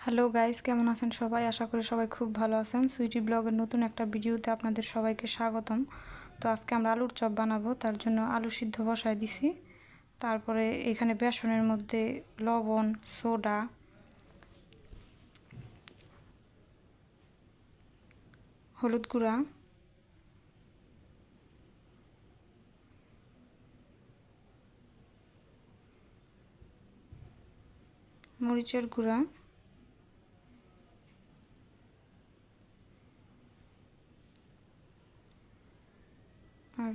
Hello guys, কেমন আছেন সবাই? আশা করি সবাই খুব ভালো আছেন। সুইটি ব্লগের নতুন একটা ভিডিওতে আপনাদের সবাইকে স্বাগতম। তো আজকে আমরা আলুর চপ বানাবো, তার জন্য আলু সিদ্ধ বসায় দিছি। তারপরে এখানে বেসনের মধ্যে লবণ, সোডা, হলুদ গুঁড়া, মরিচের গুঁড়া, আর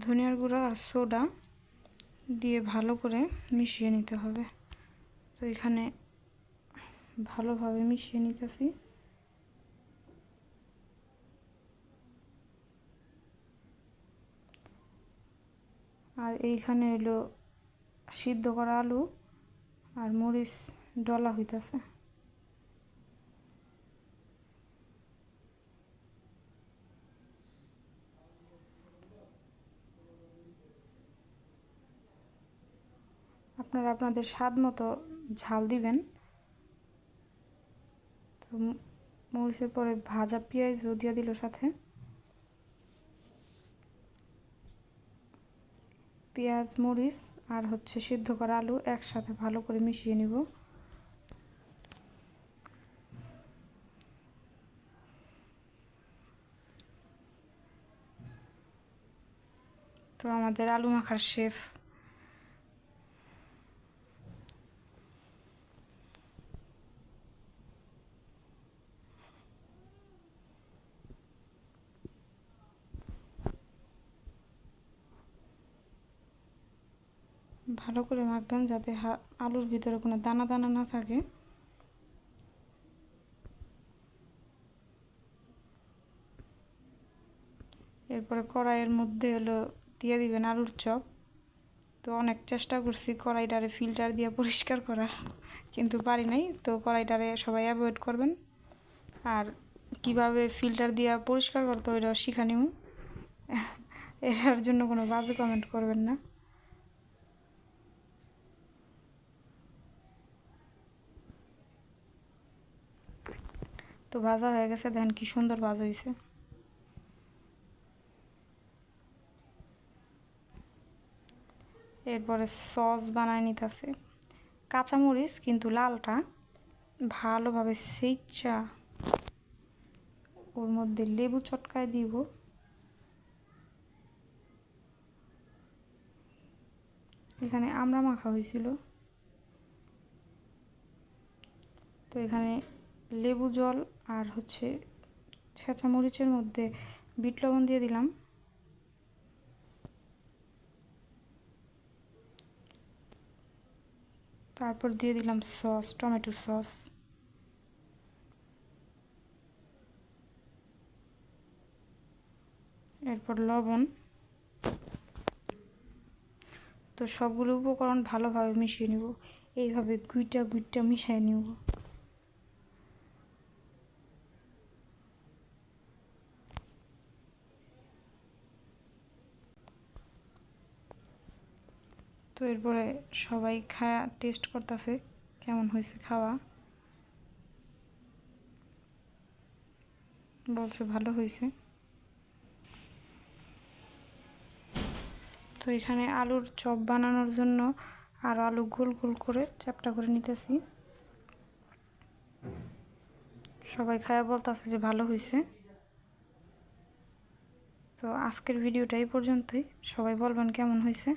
ধনিয়ার গুঁড়া আর সোডা দিয়ে ভালো করে মিশিয়ে নিতে হবে। তো এখানে ভালোভাবে মিশিয়ে নিতেছি। আর এইখানে হলো সিদ্ধ করা আলু আর মরিচ ডলা হইতেছে। আপনারা আপনাদের স্বাদ মতো ঝাল দিবেন। তো মরিচের পরে ভাজা পেঁয়াজও দিয়ে দিল সাথে। পেঁয়াজ, মরিচ আর সিদ্ধ করা আলু একসাথে ভালো করে মিশিয়ে নিব। তো আমাদের আলু মাখার শেফ। ভালো করে মাখবেন যাতে আলুর ভিতরে কোনো দানা দানা না থাকে। এরপরে কড়াইয়ের মধ্যে দিয়ে দিবেন আলুর চপ। তো অনেক চেষ্টা করছি কড়াইটারে ফিল্টার দিয়ে পরিষ্কার করার, কিন্তু পারি নাই। তো কড়াইটারে সবাই অ্যাভয়েড করবেন। আর কিভাবে ফিল্টার দিয়ে পরিষ্কার করতে হয় এটা শিখা নিব। এটার জন্য কোনো বাজে কমেন্ট করবেন না। তো ভাজা হয়ে গেছে, দেখেন কি সুন্দর ভাজা হয়েছে। এরপরে সস বানায় নিতেছে। কাঁচামরিচ কিন্তু লালটা ভালোভাবে সেচ্চা ওর মধ্যে লেবু চটকায় দিব। এখানে আমড়া মাখা হয়েছিল। তো এখানে লেবু জল আর ছেঁচা মরিচের মধ্যে বিট লবণ দিয়ে দিলাম। তারপর দিয়ে দিলাম সস, টমেটো সস। এরপর লবণ। তো সবগুলো উপকরণ ভালোভাবে মিশিয়ে নিব। এইভাবে গুইটা মিশিয়ে নিব। তো এরপরে সবাই টেস্ট করতেছে কেমন হয়েছে খাওয়া। বলছে ভালো হয়েছে। তো এখানে আলুর চপ বানানোর জন্য আরও আলু গোল গোল করে চ্যাপটা করে নিতেছি। সবাই খায়া বলতেছে যে ভালো হয়েছে। তো আজকের ভিডিওটা এই পর্যন্তই। সবাই বলবেন কেমন হয়েছে।